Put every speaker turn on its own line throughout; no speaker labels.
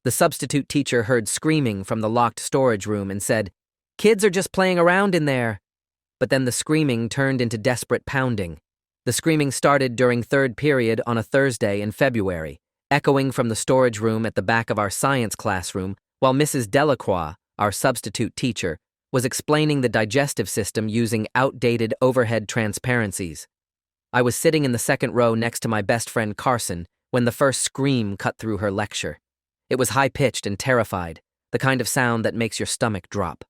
The substitute teacher heard screaming from the locked storage room and said, "Kids are just playing around in there." But then the screaming turned into desperate pounding. The screaming started during third period on a Thursday in February, echoing from the storage room at the back of our science classroom, while Mrs. Delacroix, our substitute teacher, was explaining the digestive system using outdated overhead transparencies. I was sitting in the second row next to my best friend Carson when the first scream cut through her lecture. It was high-pitched and terrified, the kind of sound that makes your stomach drop.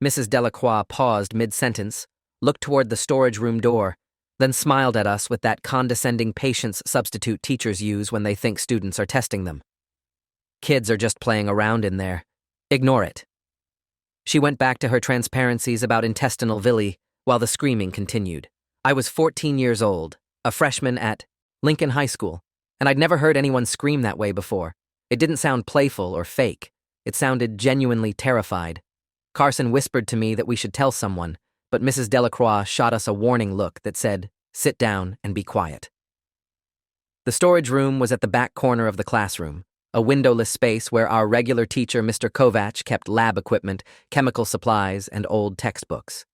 Mrs. Delacroix paused mid-sentence, looked toward the storage room door, then smiled at us with that condescending patience substitute teachers use when they think students are testing them. "Kids are just playing around in there. Ignore it." She went back to her transparencies about intestinal villi while the screaming continued. I was 14 years old, a freshman at Lincoln High School, and I'd never heard anyone scream that way before. It didn't sound playful or fake. It sounded genuinely terrified. Carson whispered to me that we should tell someone, but Mrs. Delacroix shot us a warning look that said, "Sit down and be quiet." The storage room was at the back corner of the classroom, a windowless space where our regular teacher, Mr. Kovatch, kept lab equipment, chemical supplies, and old textbooks.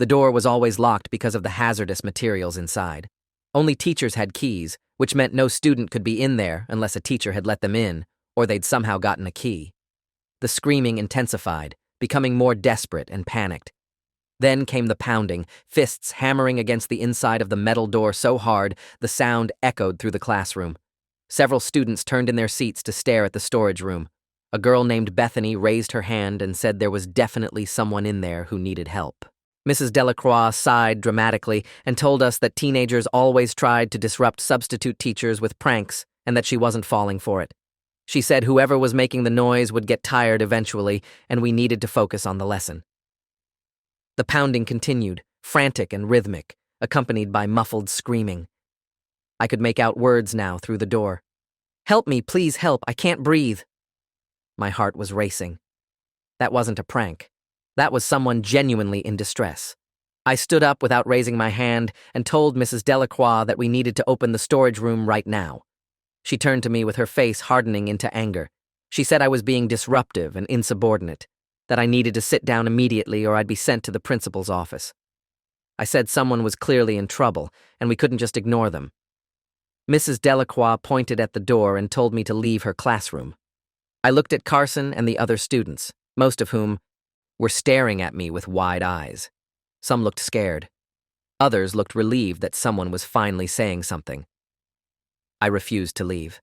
The door was always locked because of the hazardous materials inside. Only teachers had keys, which meant no student could be in there unless a teacher had let them in, or they'd somehow gotten a key. The screaming intensified, becoming more desperate and panicked. Then came the pounding, fists hammering against the inside of the metal door so hard the sound echoed through the classroom. Several students turned in their seats to stare at the storage room. A girl named Bethany raised her hand and said there was definitely someone in there who needed help. Mrs. Delacroix sighed dramatically and told us that teenagers always tried to disrupt substitute teachers with pranks and that she wasn't falling for it. She said whoever was making the noise would get tired eventually and we needed to focus on the lesson. The pounding continued, frantic and rhythmic, accompanied by muffled screaming. I could make out words now through the door. "Help me, please help, I can't breathe." My heart was racing. That wasn't a prank. That was someone genuinely in distress. I stood up without raising my hand and told Mrs. Delacroix that we needed to open the storage room right now. She turned to me with her face hardening into anger. She said I was being disruptive and insubordinate, that I needed to sit down immediately or I'd be sent to the principal's office. I said someone was clearly in trouble and we couldn't just ignore them. Mrs. Delacroix pointed at the door and told me to leave her classroom. I looked at Carson and the other students, most of whom were staring at me with wide eyes. Some looked scared. Others looked relieved that someone was finally saying something. I refused to leave.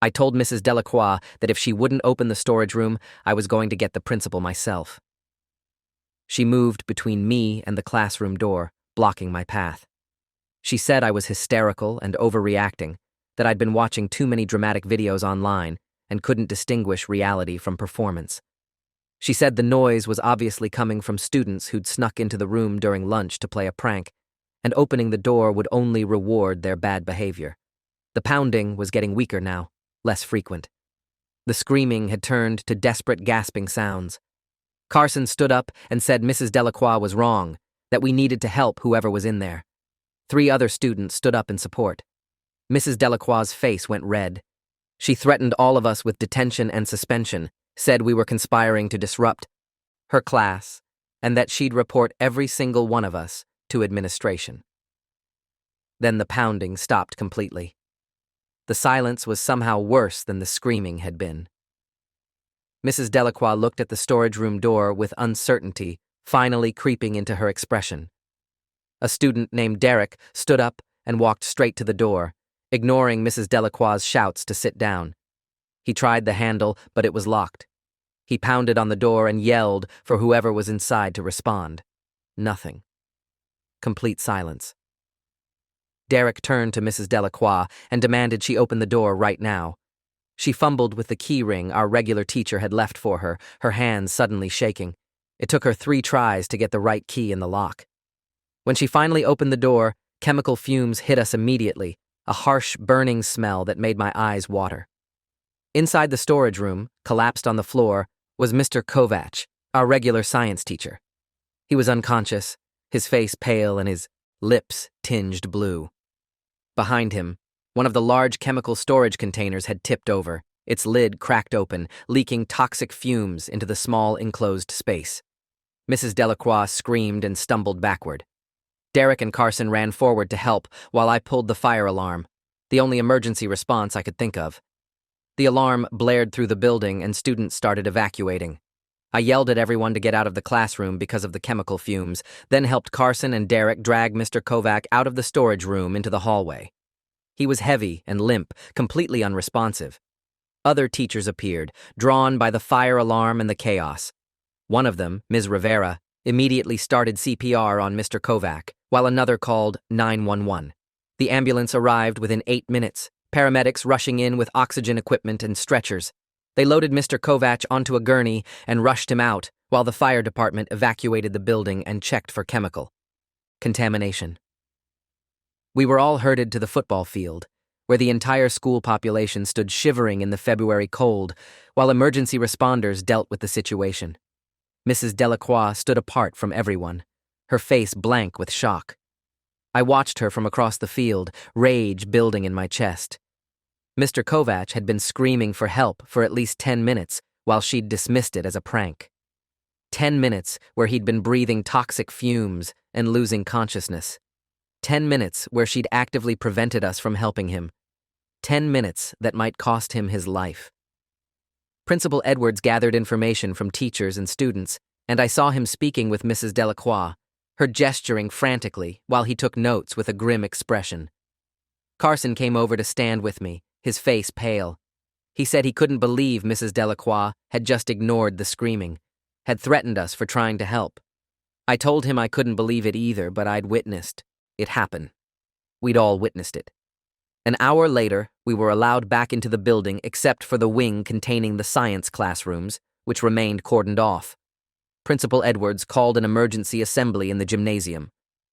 I told Mrs. Delacroix that if she wouldn't open the storage room, I was going to get the principal myself. She moved between me and the classroom door, blocking my path. She said I was hysterical and overreacting, that I'd been watching too many dramatic videos online and couldn't distinguish reality from performance. She said the noise was obviously coming from students who'd snuck into the room during lunch to play a prank, and opening the door would only reward their bad behavior. The pounding was getting weaker now, less frequent. The screaming had turned to desperate gasping sounds. Carson stood up and said Mrs. Delacroix was wrong, that we needed to help whoever was in there. 3 other students stood up in support. Mrs. Delacroix's face went red. She threatened all of us with detention and suspension, said we were conspiring to disrupt her class, and that she'd report every single one of us to administration. Then the pounding stopped completely. The silence was somehow worse than the screaming had been. Mrs. Delacroix looked at the storage room door with uncertainty finally creeping into her expression. A student named Derek stood up and walked straight to the door, ignoring Mrs. Delacroix's shouts to sit down. He tried the handle, but it was locked. He pounded on the door and yelled for whoever was inside to respond. Nothing. Complete silence. Derek turned to Mrs. Delacroix and demanded she open the door right now. She fumbled with the key ring our regular teacher had left for her, her hands suddenly shaking. It took her 3 tries to get the right key in the lock. When she finally opened the door, chemical fumes hit us immediately, a harsh, burning smell that made my eyes water. Inside the storage room, collapsed on the floor, was Mr. Kovatch, our regular science teacher. He was unconscious, his face pale and his lips tinged blue. Behind him, one of the large chemical storage containers had tipped over, Its lid cracked open, leaking toxic fumes into the small enclosed space. Mrs. Delacroix screamed and stumbled backward. Derek and Carson ran forward to help while I pulled the fire alarm, the only emergency response I could think of. The alarm blared through the building and students started evacuating. I yelled at everyone to get out of the classroom because of the chemical fumes, then helped Carson and Derek drag Mr. Kovatch out of the storage room into the hallway. He was heavy and limp, completely unresponsive. Other teachers appeared, drawn by the fire alarm and the chaos. One of them, Ms. Rivera, immediately started CPR on Mr. Kovatch, while another called 911. The ambulance arrived within 8 minutes, paramedics rushing in with oxygen equipment and stretchers. They loaded Mr. Kovatch onto a gurney and rushed him out, while the fire department evacuated the building and checked for chemical contamination. We were all herded to the football field, where the entire school population stood shivering in the February cold, while emergency responders dealt with the situation. Mrs. Delacroix stood apart from everyone, her face blank with shock. I watched her from across the field, rage building in my chest. Mr. Kovatch had been screaming for help for at least 10 minutes, while she'd dismissed it as a prank. 10 minutes where he'd been breathing toxic fumes and losing consciousness. 10 minutes where she'd actively prevented us from helping him. 10 minutes that might cost him his life. Principal Edwards gathered information from teachers and students, and I saw him speaking with Mrs. Delacroix, her gesturing frantically while he took notes with a grim expression. Carson came over to stand with me, his face pale. He said he couldn't believe Mrs. Delacroix had just ignored the screaming, had threatened us for trying to help. I told him I couldn't believe it either, but I'd witnessed it happen. We'd all witnessed it. An hour later, we were allowed back into the building except for the wing containing the science classrooms, which remained cordoned off. Principal Edwards called an emergency assembly in the gymnasium.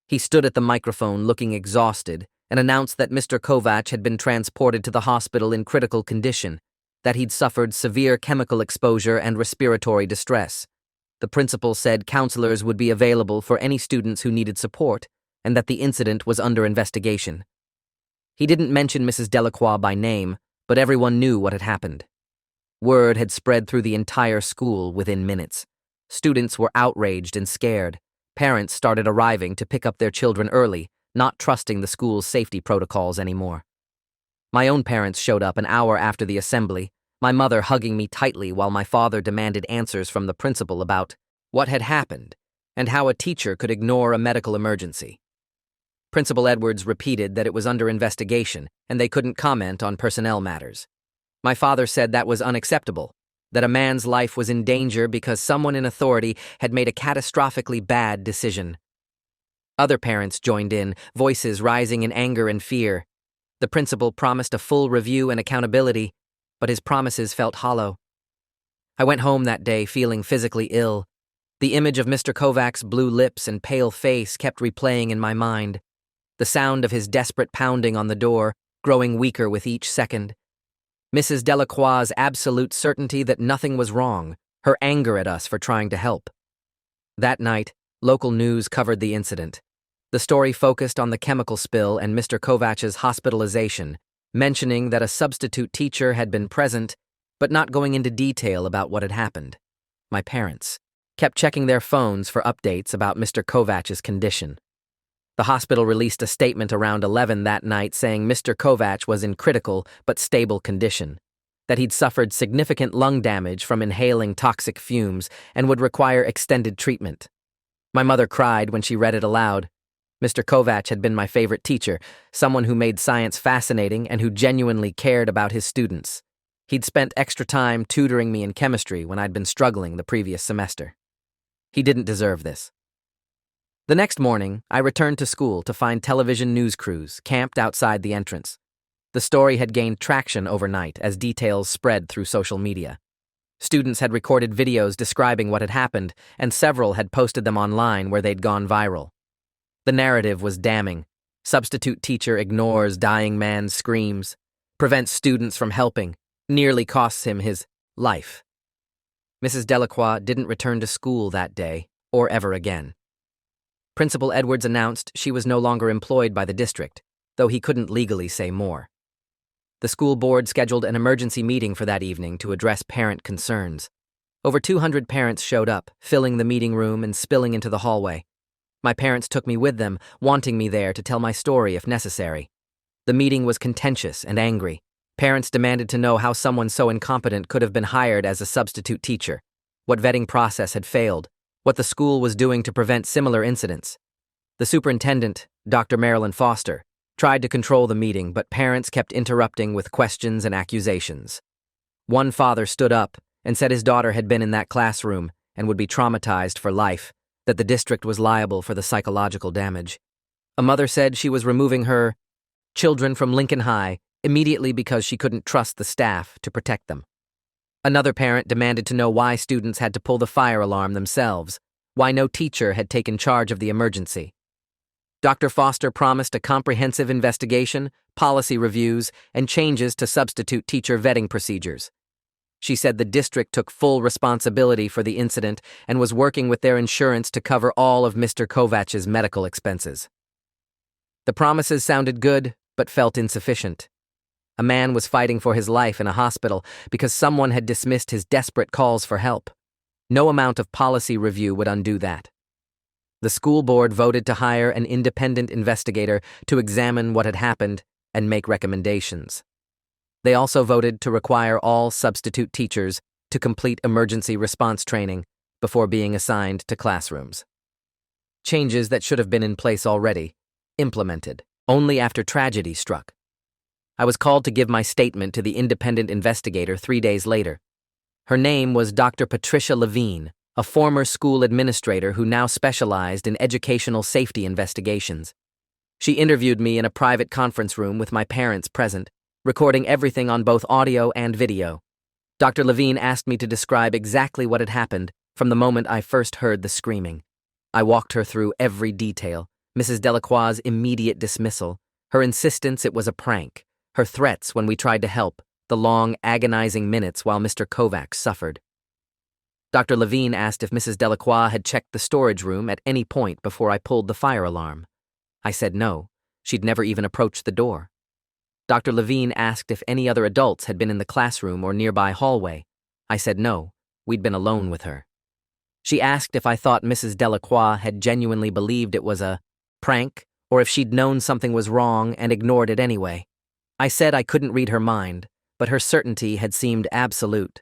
He stood at the microphone looking exhausted and announced that Mr. Kovatch had been transported to the hospital in critical condition, that he'd suffered severe chemical exposure and respiratory distress. The principal said counselors would be available for any students who needed support, and that the incident was under investigation. He didn't mention Mrs. Delacroix by name, but everyone knew what had happened. Word had spread through the entire school within minutes. Students were outraged and scared. Parents started arriving to pick up their children early, not trusting the school's safety protocols anymore. My own parents showed up an hour after the assembly, my mother hugging me tightly while my father demanded answers from the principal about what had happened and how a teacher could ignore a medical emergency. Principal Edwards repeated that it was under investigation and they couldn't comment on personnel matters. My father said that was unacceptable, that a man's life was in danger because someone in authority had made a catastrophically bad decision. Other parents joined in, voices rising in anger and fear. The principal promised a full review and accountability, but his promises felt hollow. I went home that day feeling physically ill. The image of Mr. Kovatch's blue lips and pale face kept replaying in my mind. The sound of his desperate pounding on the door, growing weaker with each second. Mrs. Delacroix's absolute certainty that nothing was wrong, her anger at us for trying to help. That night, local news covered the incident. The story focused on the chemical spill and Mr. Kovatch's hospitalization, mentioning that a substitute teacher had been present, but not going into detail about what had happened. My parents kept checking their phones for updates about Mr. Kovatch's condition. The hospital released a statement around 11 that night saying Mr. Kovatch was in critical but stable condition, that he'd suffered significant lung damage from inhaling toxic fumes and would require extended treatment. My mother cried when she read it aloud. Mr. Kovatch had been my favorite teacher, someone who made science fascinating and who genuinely cared about his students. He'd spent extra time tutoring me in chemistry when I'd been struggling the previous semester. He didn't deserve this. The next morning, I returned to school to find television news crews camped outside the entrance. The story had gained traction overnight as details spread through social media. Students had recorded videos describing what had happened, and several had posted them online where they'd gone viral. The narrative was damning. Substitute teacher ignores dying man's screams, prevents students from helping, nearly costs him his life. Mrs. Delacroix didn't return to school that day, or ever again. Principal Edwards announced she was no longer employed by the district, though he couldn't legally say more. The school board scheduled an emergency meeting for that evening to address parent concerns. Over 200 parents showed up, filling the meeting room and spilling into the hallway. My parents took me with them, wanting me there to tell my story if necessary. The meeting was contentious and angry. Parents demanded to know how someone so incompetent could have been hired as a substitute teacher, what vetting process had failed, what the school was doing to prevent similar incidents. The superintendent, Dr. Marilyn Foster, tried to control the meeting, but parents kept interrupting with questions and accusations. One father stood up and said his daughter had been in that classroom and would be traumatized for life, that the district was liable for the psychological damage. A mother said she was removing her children from Lincoln High immediately because she couldn't trust the staff to protect them. Another parent demanded to know why students had to pull the fire alarm themselves, why no teacher had taken charge of the emergency. Dr. Foster promised a comprehensive investigation, policy reviews, and changes to substitute teacher vetting procedures. She said the district took full responsibility for the incident and was working with their insurance to cover all of Mr. Kovatch's medical expenses. The promises sounded good, but felt insufficient. A man was fighting for his life in a hospital because someone had dismissed his desperate calls for help. No amount of policy review would undo that. The school board voted to hire an independent investigator to examine what had happened and make recommendations. They also voted to require all substitute teachers to complete emergency response training before being assigned to classrooms. Changes that should have been in place already, implemented only after tragedy struck. I was called to give my statement to the independent investigator 3 days later. Her name was Dr. Patricia Levine, a former school administrator who now specialized in educational safety investigations. She interviewed me in a private conference room with my parents present, recording everything on both audio and video. Dr. Levine asked me to describe exactly what had happened from the moment I first heard the screaming. I walked her through every detail: Mrs. Delacroix's immediate dismissal, her insistence it was a prank, her threats when we tried to help, the long, agonizing minutes while Mr. Kovatch suffered. Dr. Levine asked if Mrs. Delacroix had checked the storage room at any point before I pulled the fire alarm. I said no. She'd never even approached the door. Dr. Levine asked if any other adults had been in the classroom or nearby hallway. I said no. We'd been alone with her. She asked if I thought Mrs. Delacroix had genuinely believed it was a prank or if she'd known something was wrong and ignored it anyway. I said I couldn't read her mind, but her certainty had seemed absolute.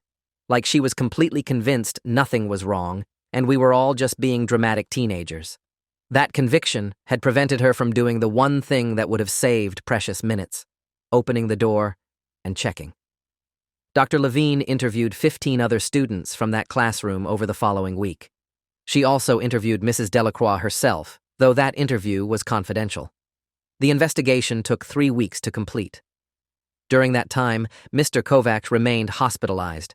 Like she was completely convinced nothing was wrong, and we were all just being dramatic teenagers. That conviction had prevented her from doing the one thing that would have saved precious minutes: opening the door and checking. Dr. Levine interviewed 15 other students from that classroom over the following week. She also interviewed Mrs. Delacroix herself, though that interview was confidential. The investigation took 3 weeks to complete. During that time, Mr. Kovatch remained hospitalized.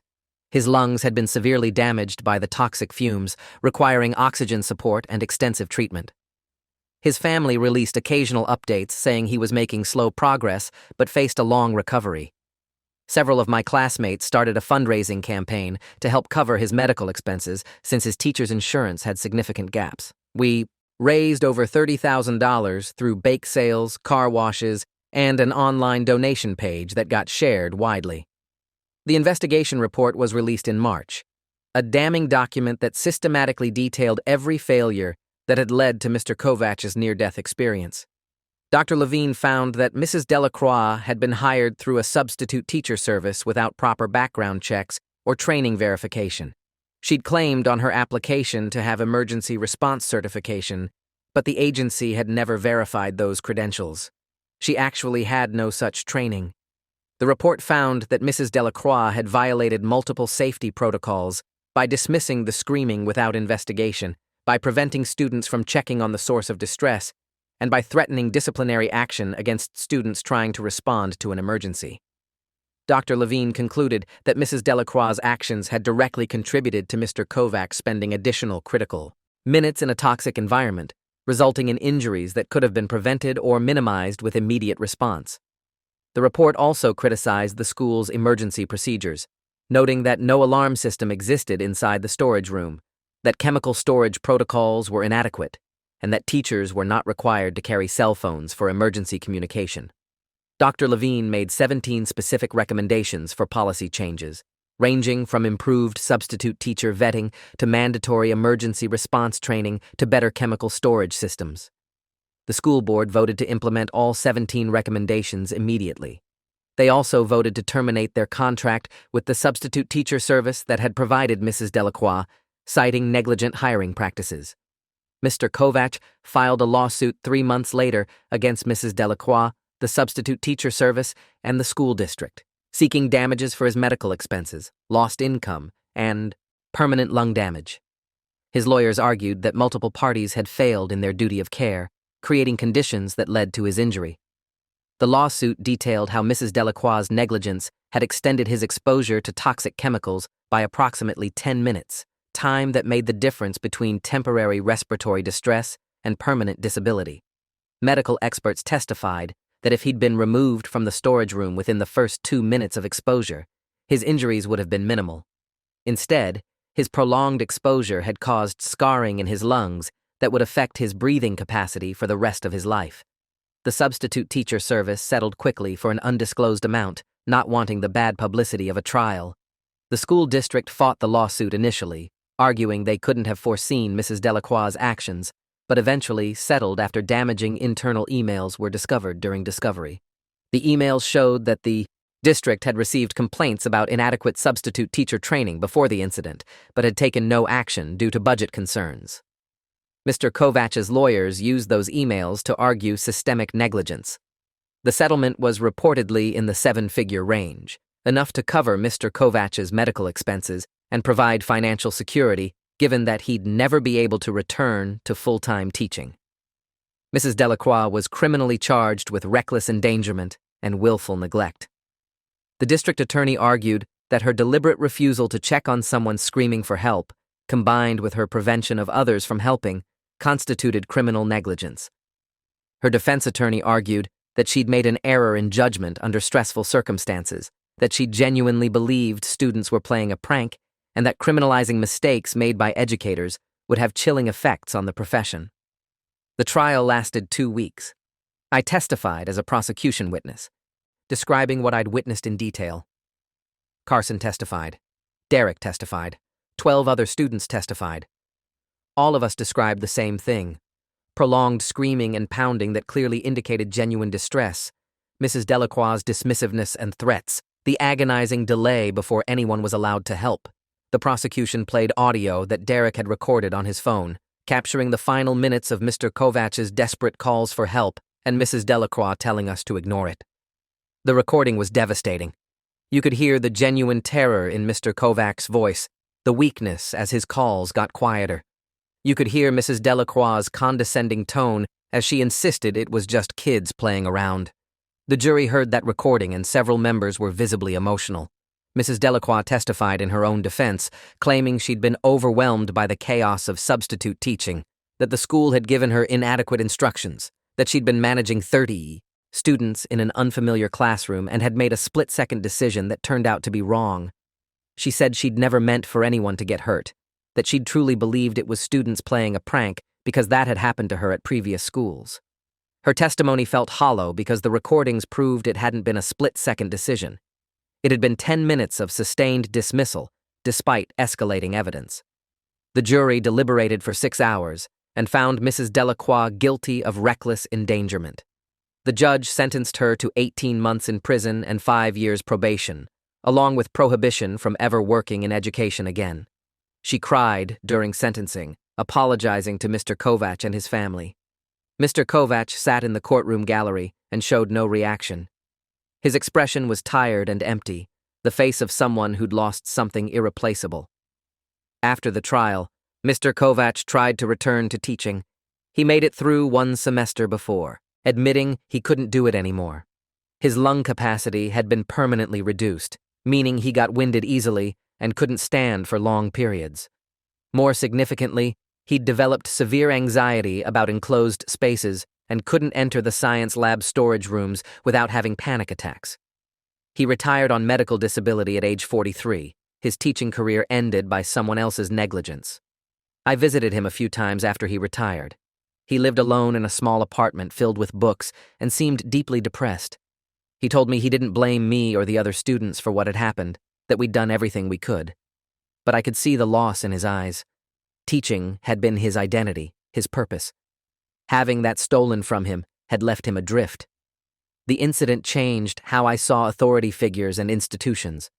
His lungs had been severely damaged by the toxic fumes, requiring oxygen support and extensive treatment. His family released occasional updates saying he was making slow progress but faced a long recovery. Several of my classmates started a fundraising campaign to help cover his medical expenses since his teacher's insurance had significant gaps. We raised over $30,000 through bake sales, car washes, and an online donation page that got shared widely. The investigation report was released in March, a damning document that systematically detailed every failure that had led to Mr. Kovatch's near-death experience. Dr. Levine found that Mrs. Delacroix had been hired through a substitute teacher service without proper background checks or training verification. She'd claimed on her application to have emergency response certification, but the agency had never verified those credentials. She actually had no such training. The report found that Mrs. Delacroix had violated multiple safety protocols by dismissing the screaming without investigation, by preventing students from checking on the source of distress, and by threatening disciplinary action against students trying to respond to an emergency. Dr. Levine concluded that Mrs. Delacroix's actions had directly contributed to Mr. Kovatch spending additional critical minutes in a toxic environment, resulting in injuries that could have been prevented or minimized with immediate response. The report also criticized the school's emergency procedures, noting that no alarm system existed inside the storage room, that chemical storage protocols were inadequate, and that teachers were not required to carry cell phones for emergency communication. Dr. Levine made 17 specific recommendations for policy changes, ranging from improved substitute teacher vetting to mandatory emergency response training to better chemical storage systems. The school board voted to implement all 17 recommendations immediately. They also voted to terminate their contract with the substitute teacher service that had provided Mrs. Delacroix, citing negligent hiring practices. Mr. Kovatch filed a lawsuit 3 months later against Mrs. Delacroix, the substitute teacher service, and the school district, seeking damages for his medical expenses, lost income, and permanent lung damage. His lawyers argued that multiple parties had failed in their duty of care, creating conditions that led to his injury. The lawsuit detailed how Mrs. Delacroix's negligence had extended his exposure to toxic chemicals by approximately 10 minutes, time that made the difference between temporary respiratory distress and permanent disability. Medical experts testified that if he'd been removed from the storage room within the first 2 minutes of exposure, his injuries would have been minimal. Instead, his prolonged exposure had caused scarring in his lungs that would affect his breathing capacity for the rest of his life. The substitute teacher service settled quickly for an undisclosed amount, not wanting the bad publicity of a trial. The school district fought the lawsuit initially, arguing they couldn't have foreseen Mrs. Delacroix's actions, but eventually settled after damaging internal emails were discovered during discovery. The emails showed that the district had received complaints about inadequate substitute teacher training before the incident, but had taken no action due to budget concerns. Mr. Kovatch's lawyers used those emails to argue systemic negligence. The settlement was reportedly in the 7-figure range, enough to cover Mr. Kovatch's medical expenses and provide financial security, given that he'd never be able to return to full-time teaching. Mrs. Delacroix was criminally charged with reckless endangerment and willful neglect. The district attorney argued that her deliberate refusal to check on someone screaming for help, combined with her prevention of others from helping, constituted criminal negligence. Her defense attorney argued that she'd made an error in judgment under stressful circumstances, that she genuinely believed students were playing a prank, and that criminalizing mistakes made by educators would have chilling effects on the profession. The trial lasted 2 weeks. I testified as a prosecution witness, describing what I'd witnessed in detail. Carson testified. Derek testified. 12 other students testified. All of us described the same thing: prolonged screaming and pounding that clearly indicated genuine distress, Mrs. Delacroix's dismissiveness and threats, the agonizing delay before anyone was allowed to help. The prosecution played audio that Derek had recorded on his phone, capturing the final minutes of Mr. Kovatch's desperate calls for help and Mrs. Delacroix telling us to ignore it. The recording was devastating. You could hear the genuine terror in Mr. Kovatch's voice, the weakness as his calls got quieter. You could hear Mrs. Delacroix's condescending tone as she insisted it was just kids playing around. The jury heard that recording and several members were visibly emotional. Mrs. Delacroix testified in her own defense, claiming she'd been overwhelmed by the chaos of substitute teaching, that the school had given her inadequate instructions, that she'd been managing 30 students in an unfamiliar classroom and had made a split-second decision that turned out to be wrong. She said she'd never meant for anyone to get hurt, that she'd truly believed it was students playing a prank because that had happened to her at previous schools. Her testimony felt hollow because the recordings proved it hadn't been a split-second decision. It had been 10 minutes of sustained dismissal, despite escalating evidence. The jury deliberated for 6 hours and found Mrs. Delacroix guilty of reckless endangerment. The judge sentenced her to 18 months in prison and 5 years probation, along with prohibition from ever working in education again. She cried during sentencing, apologizing to Mr. Kovatch and his family. Mr. Kovatch sat in the courtroom gallery and showed no reaction. His expression was tired and empty, the face of someone who'd lost something irreplaceable. After the trial, Mr. Kovatch tried to return to teaching. He made it through 1 semester before, admitting he couldn't do it anymore. His lung capacity had been permanently reduced, meaning he got winded easily and couldn't stand for long periods. More significantly, he'd developed severe anxiety about enclosed spaces and couldn't enter the science lab storage rooms without having panic attacks. He retired on medical disability at age 43. His teaching career ended by someone else's negligence. I visited him a few times after he retired. He lived alone in a small apartment filled with books and seemed deeply depressed. He told me he didn't blame me or the other students for what had happened, that we'd done everything we could. But I could see the loss in his eyes. Teaching had been his identity, his purpose. Having that stolen from him had left him adrift. The incident changed how I saw authority figures and institutions.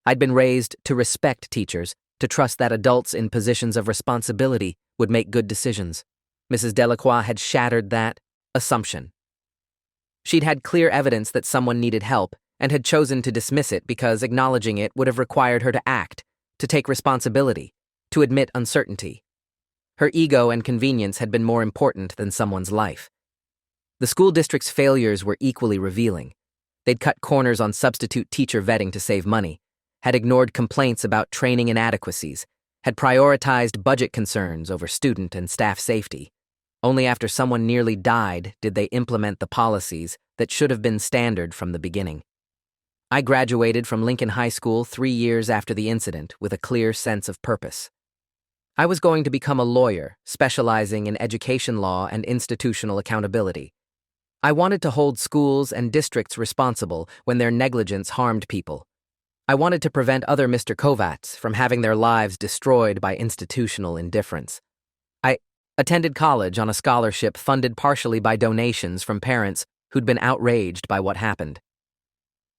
I'd been raised to respect teachers, to trust that adults in positions of responsibility would make good decisions. Mrs. Delacroix had shattered that assumption. She'd had clear evidence that someone needed help and had chosen to dismiss it because acknowledging it would have required her to act, to take responsibility, to admit uncertainty. Her ego and convenience had been more important than someone's life. The school district's failures were equally revealing. They'd cut corners on substitute teacher vetting to save money, had ignored complaints about training inadequacies, had prioritized budget concerns over student and staff safety. Only after someone nearly died did they implement the policies that should have been standard from the beginning. I graduated from Lincoln High School 3 years after the incident with a clear sense of purpose. I was going to become a lawyer, specializing in education law and institutional accountability. I wanted to hold schools and districts responsible when their negligence harmed people. I wanted to prevent other Mr. Kovatch from having their lives destroyed by institutional indifference. I attended college on a scholarship funded partially by donations from parents who'd been outraged by what happened.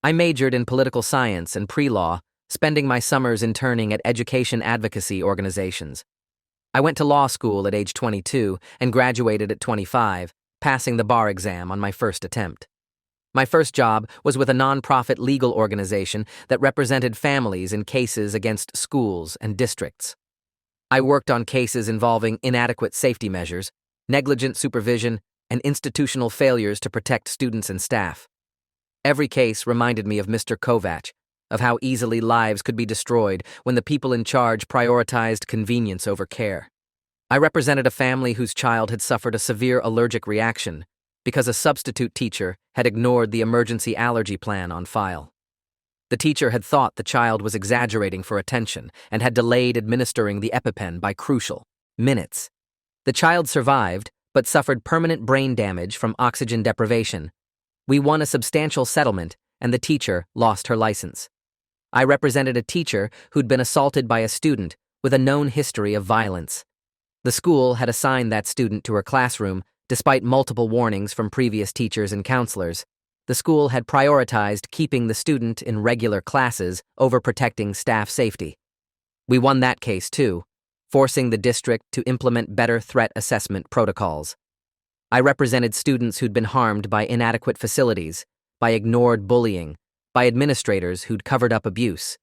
I majored in political science and pre-law, spending my summers interning at education advocacy organizations. I went to law school at age 22 and graduated at 25, passing the bar exam on my first attempt. My first job was with a nonprofit legal organization that represented families in cases against schools and districts. I worked on cases involving inadequate safety measures, negligent supervision, and institutional failures to protect students and staff. Every case reminded me of Mr. Kovatch, of how easily lives could be destroyed when the people in charge prioritized convenience over care. I represented a family whose child had suffered a severe allergic reaction because a substitute teacher had ignored the emergency allergy plan on file. The teacher had thought the child was exaggerating for attention and had delayed administering the EpiPen by crucial minutes. The child survived, but suffered permanent brain damage from oxygen deprivation. We won a substantial settlement, and the teacher lost her license. I represented a teacher who'd been assaulted by a student with a known history of violence. The school had assigned that student to her classroom, despite multiple warnings from previous teachers and counselors. The school had prioritized keeping the student in regular classes over protecting staff safety. We won that case too, forcing the district to implement better threat assessment protocols. I represented students who'd been harmed by inadequate facilities, by ignored bullying, by administrators who'd covered up abuse.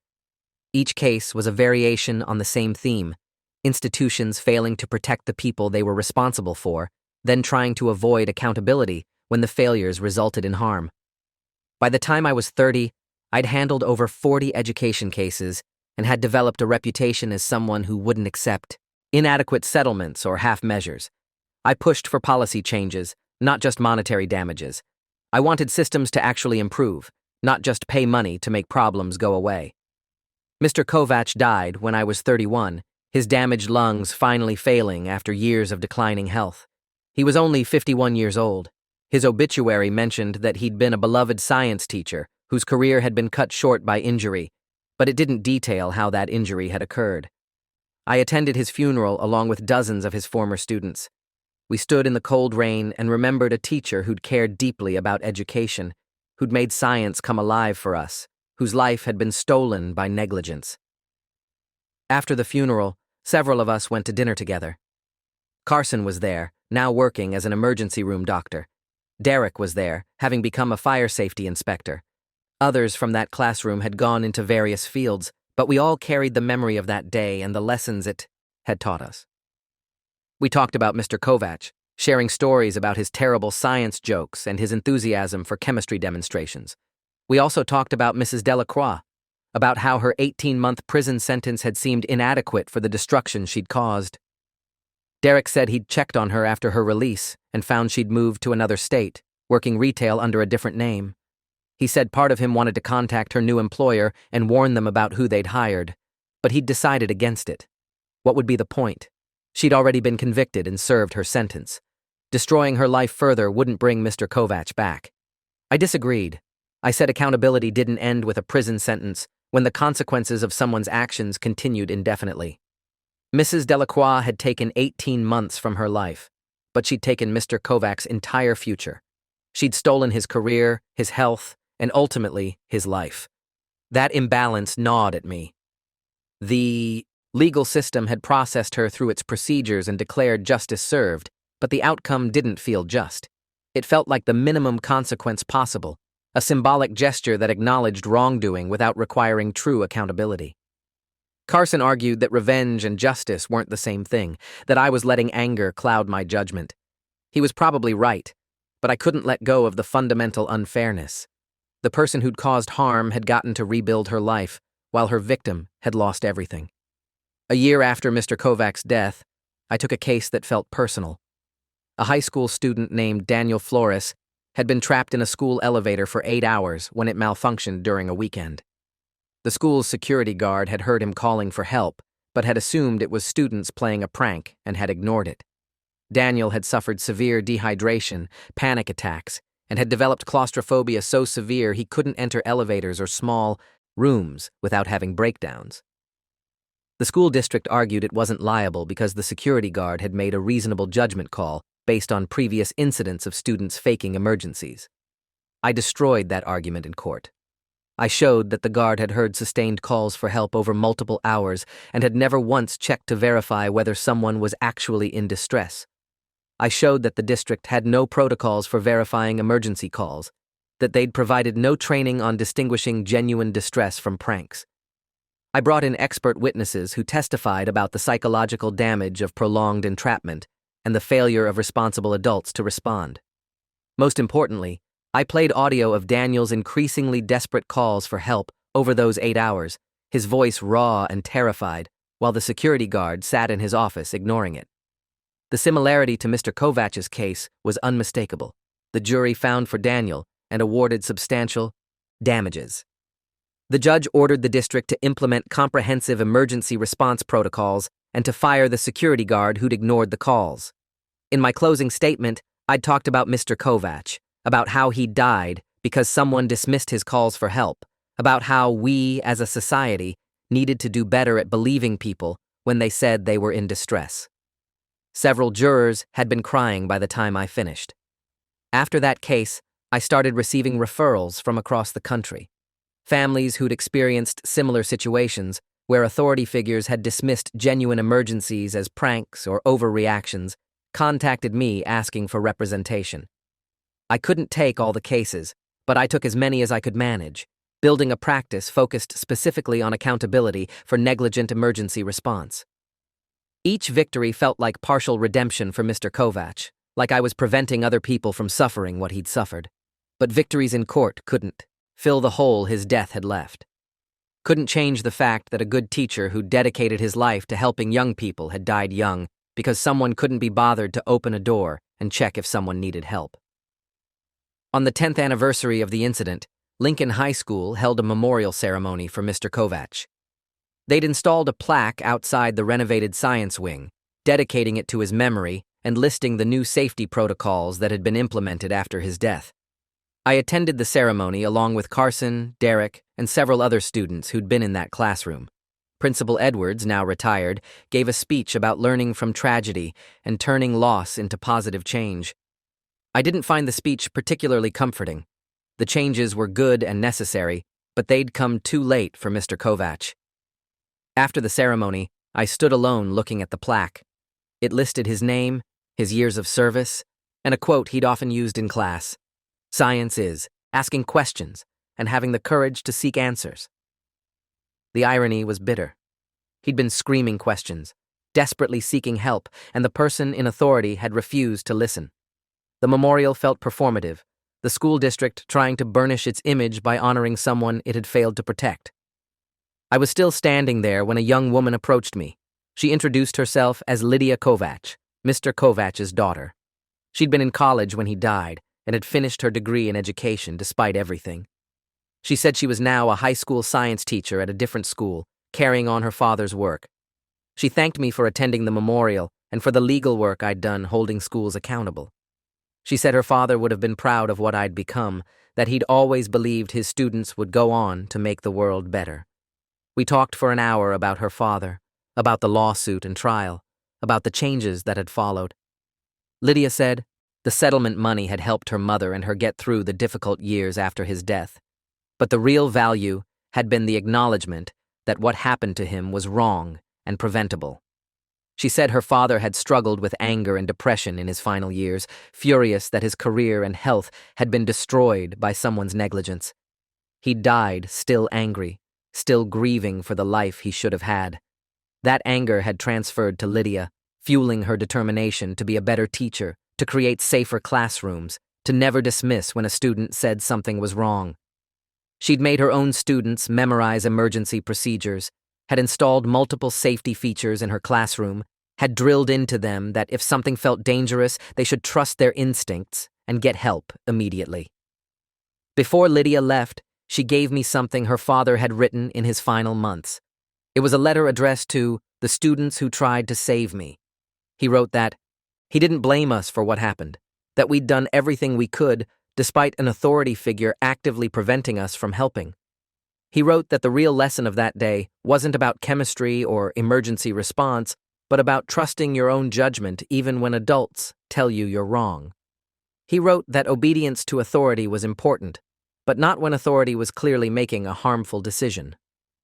Each case was a variation on the same theme: institutions failing to protect the people they were responsible for, then trying to avoid accountability when the failures resulted in harm. By the time I was 30, I'd handled over 40 education cases and had developed a reputation as someone who wouldn't accept inadequate settlements or half measures. I pushed for policy changes, not just monetary damages. I wanted systems to actually improve, not just pay money to make problems go away. Mr. Kovatch died when I was 31, his damaged lungs finally failing after years of declining health. He was only 51 years old. His obituary mentioned that he'd been a beloved science teacher whose career had been cut short by injury, but it didn't detail how that injury had occurred. I attended his funeral along with dozens of his former students. We stood in the cold rain and remembered a teacher who'd cared deeply about education, who'd made science come alive for us, whose life had been stolen by negligence. After the funeral, several of us went to dinner together. Carson was there, now working as an emergency room doctor. Derek was there, having become a fire safety inspector. Others from that classroom had gone into various fields, but we all carried the memory of that day and the lessons it had taught us. We talked about Mr. Kovatch, sharing stories about his terrible science jokes and his enthusiasm for chemistry demonstrations. We also talked about Mrs. Delacroix, about how her 18-month prison sentence had seemed inadequate for the destruction she'd caused. Derek said he'd checked on her after her release and found she'd moved to another state, working retail under a different name. He said part of him wanted to contact her new employer and warn them about who they'd hired, but he'd decided against it. What would be the point? She'd already been convicted and served her sentence. Destroying her life further wouldn't bring Mr. Kovatch back. I disagreed. I said accountability didn't end with a prison sentence when the consequences of someone's actions continued indefinitely. Mrs. Delacroix had taken 18 months from her life, but she'd taken Mr. Kovacz's entire future. She'd stolen his career, his health, and ultimately, his life. That imbalance gnawed at me. The legal system had processed her through its procedures and declared justice served, but the outcome didn't feel just. It felt like the minimum consequence possible, a symbolic gesture that acknowledged wrongdoing without requiring true accountability. Carson argued that revenge and justice weren't the same thing, that I was letting anger cloud my judgment. He was probably right, but I couldn't let go of the fundamental unfairness. The person who'd caused harm had gotten to rebuild her life, while her victim had lost everything. A year after Mr. Kovacz's death, I took a case that felt personal. A high school student named Daniel Flores had been trapped in a school elevator for 8 hours when it malfunctioned during a weekend. The school's security guard had heard him calling for help, but had assumed it was students playing a prank and had ignored it. Daniel had suffered severe dehydration, panic attacks, and had developed claustrophobia so severe he couldn't enter elevators or small rooms without having breakdowns. The school district argued it wasn't liable because the security guard had made a reasonable judgment call based on previous incidents of students faking emergencies. I destroyed that argument in court. I showed that the guard had heard sustained calls for help over multiple hours and had never once checked to verify whether someone was actually in distress. I showed that the district had no protocols for verifying emergency calls, that they'd provided no training on distinguishing genuine distress from pranks. I brought in expert witnesses who testified about the psychological damage of prolonged entrapment and the failure of responsible adults to respond. Most importantly, I played audio of Daniel's increasingly desperate calls for help over those 8 hours, his voice raw and terrified, while the security guard sat in his office ignoring it. The similarity to Mr. Kovatch's case was unmistakable. The jury found for Daniel and awarded substantial damages. The judge ordered the district to implement comprehensive emergency response protocols and to fire the security guard who'd ignored the calls. In my closing statement, I'd talked about Mr. Kovatch, about how he died because someone dismissed his calls for help, about how we, as a society, needed to do better at believing people when they said they were in distress. Several jurors had been crying by the time I finished. After that case, I started receiving referrals from across the country. Families who'd experienced similar situations, where authority figures had dismissed genuine emergencies as pranks or overreactions, contacted me asking for representation. I couldn't take all the cases, but I took as many as I could manage, building a practice focused specifically on accountability for negligent emergency response. Each victory felt like partial redemption for Mr. Kovatch, like I was preventing other people from suffering what he'd suffered. But victories in court couldn't fill the hole his death had left. Couldn't change the fact that a good teacher who dedicated his life to helping young people had died young because someone couldn't be bothered to open a door and check if someone needed help. On the 10th anniversary of the incident, Lincoln High School held a memorial ceremony for Mr. Kovatch. They'd installed a plaque outside the renovated science wing, dedicating it to his memory and listing the new safety protocols that had been implemented after his death. I attended the ceremony along with Carson, Derek, and several other students who'd been in that classroom. Principal Edwards, now retired, gave a speech about learning from tragedy and turning loss into positive change. I didn't find the speech particularly comforting. The changes were good and necessary, but they'd come too late for Mr. Kovatch. After the ceremony, I stood alone looking at the plaque. It listed his name, his years of service, and a quote he'd often used in class. Science is asking questions and having the courage to seek answers. The irony was bitter. He'd been screaming questions, desperately seeking help, and the person in authority had refused to listen. The memorial felt performative, the school district trying to burnish its image by honoring someone it had failed to protect. I was still standing there when a young woman approached me. She introduced herself as Lydia Kovatch, Mr. Kovatch's daughter. She'd been in college when he died and had finished her degree in education despite everything. She said she was now a high school science teacher at a different school, carrying on her father's work. She thanked me for attending the memorial and for the legal work I'd done holding schools accountable. She said her father would have been proud of what I'd become, that he'd always believed his students would go on to make the world better. We talked for an hour about her father, about the lawsuit and trial, about the changes that had followed. Lydia said the settlement money had helped her mother and her get through the difficult years after his death, but the real value had been the acknowledgement that what happened to him was wrong and preventable. She said her father had struggled with anger and depression in his final years, furious that his career and health had been destroyed by someone's negligence. He died still angry, still grieving for the life he should have had. That anger had transferred to Lydia, fueling her determination to be a better teacher, to create safer classrooms, to never dismiss when a student said something was wrong. She'd made her own students memorize emergency procedures, had installed multiple safety features in her classroom, had drilled into them that if something felt dangerous, they should trust their instincts and get help immediately. Before Lydia left, she gave me something her father had written in his final months. It was a letter addressed to the students who tried to save me. He wrote that he didn't blame us for what happened, that we'd done everything we could despite an authority figure actively preventing us from helping. He wrote that the real lesson of that day wasn't about chemistry or emergency response, but about trusting your own judgment even when adults tell you you're wrong. He wrote that obedience to authority was important, but not when authority was clearly making a harmful decision.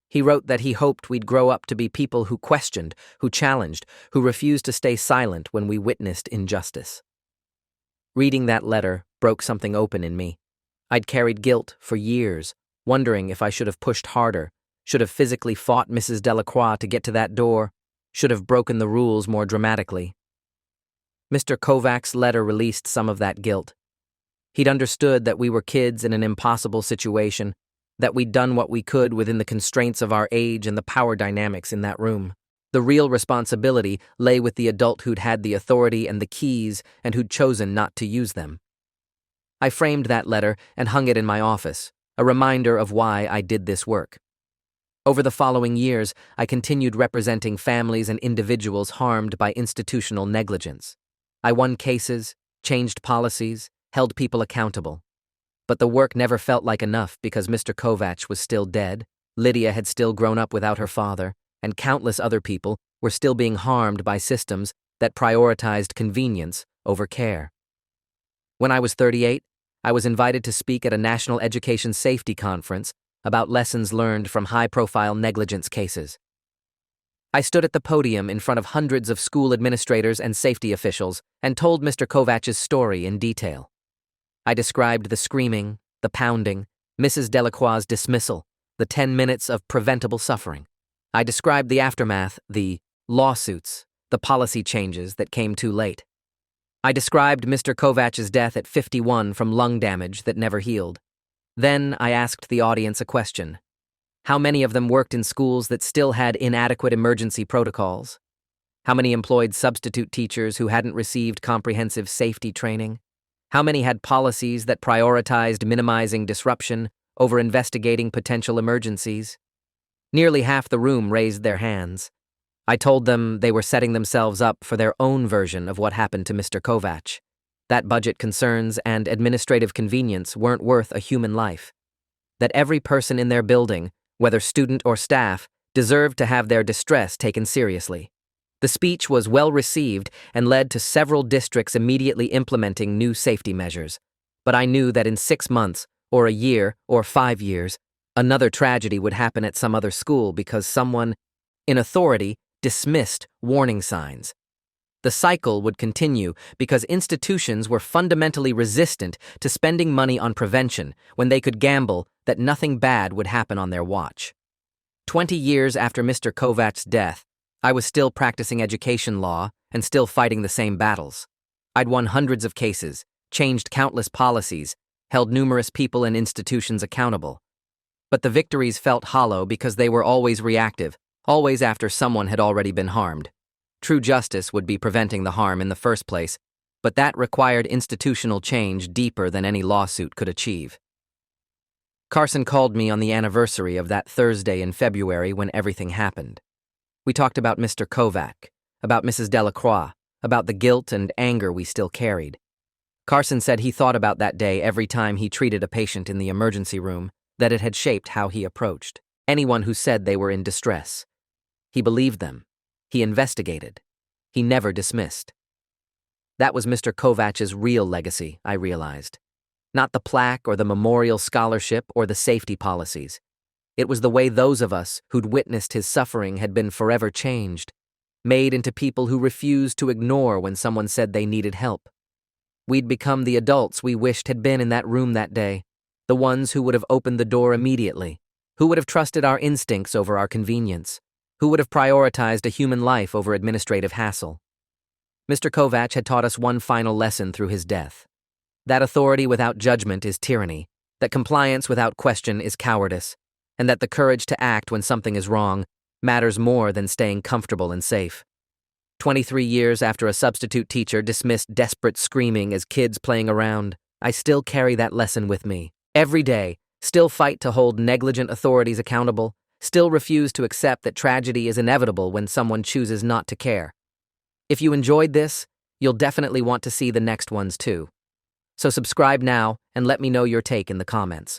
He wrote that he hoped we'd grow up to be people who questioned, who challenged, who refused to stay silent when we witnessed injustice. Reading that letter broke something open in me. I'd carried guilt for years, wondering if I should have pushed harder, should have physically fought Mrs. Delacroix to get to that door, should have broken the rules more dramatically. Mr. Kovatch's letter released some of that guilt. He'd understood that we were kids in an impossible situation, that we'd done what we could within the constraints of our age and the power dynamics in that room. The real responsibility lay with the adult who'd had the authority and the keys and who'd chosen not to use them. I framed that letter and hung it in my office, a reminder of why I did this work. Over the following years, I continued representing families and individuals harmed by institutional negligence. I won cases, changed policies, held people accountable. But the work never felt like enough because Mr. Kovatch was still dead, Lydia had still grown up without her father, and countless other people were still being harmed by systems that prioritized convenience over care. When I was 38, I was invited to speak at a national education safety conference about lessons learned from high-profile negligence cases. I stood at the podium in front of hundreds of school administrators and safety officials and told Mr. Kovatch's story in detail. I described the screaming, the pounding, Mrs. Delacroix's dismissal, the 10 minutes of preventable suffering. I described the aftermath, the lawsuits, the policy changes that came too late. I described Mr. Kovatch's death at 51 from lung damage that never healed. Then I asked the audience a question. How many of them worked in schools that still had inadequate emergency protocols? How many employed substitute teachers who hadn't received comprehensive safety training? How many had policies that prioritized minimizing disruption over investigating potential emergencies? Nearly half the room raised their hands. I told them they were setting themselves up for their own version of what happened to Mr. Kovatch. That budget concerns and administrative convenience weren't worth a human life. That every person in their building, whether student or staff, deserved to have their distress taken seriously. The speech was well received and led to several districts immediately implementing new safety measures. But I knew that in 6 months, or a year, or 5 years, another tragedy would happen at some other school because someone, in authority, dismissed warning signs. The cycle would continue because institutions were fundamentally resistant to spending money on prevention when they could gamble that nothing bad would happen on their watch. 20 years after Mr. Kovatch's death, I was still practicing education law and still fighting the same battles. I'd won hundreds of cases, changed countless policies, held numerous people and institutions accountable. But the victories felt hollow because they were always reactive, always after someone had already been harmed. True justice would be preventing the harm in the first place, but that required institutional change deeper than any lawsuit could achieve. Carson called me on the anniversary of that Thursday in February when everything happened. We talked about Mr. Kovatch, about Mrs. Delacroix, about the guilt and anger we still carried. Carson said he thought about that day every time he treated a patient in the emergency room, that it had shaped how he approached anyone who said they were in distress. He believed them. He investigated. He never dismissed. That was Mr. Kovatch's real legacy, I realized. Not the plaque or the memorial scholarship or the safety policies. It was the way those of us who'd witnessed his suffering had been forever changed, made into people who refused to ignore when someone said they needed help. We'd become the adults we wished had been in that room that day, the ones who would have opened the door immediately, who would have trusted our instincts over our convenience, who would have prioritized a human life over administrative hassle. Mr. Kovatch had taught us one final lesson through his death. That authority without judgment is tyranny, that compliance without question is cowardice, and that the courage to act when something is wrong matters more than staying comfortable and safe. 23 years after a substitute teacher dismissed desperate screaming as kids playing around, I still carry that lesson with me. Every day, still fight to hold negligent authorities accountable, still refuse to accept that tragedy is inevitable when someone chooses not to care. If you enjoyed this, you'll definitely want to see the next ones too. So subscribe now and let me know your take in the comments.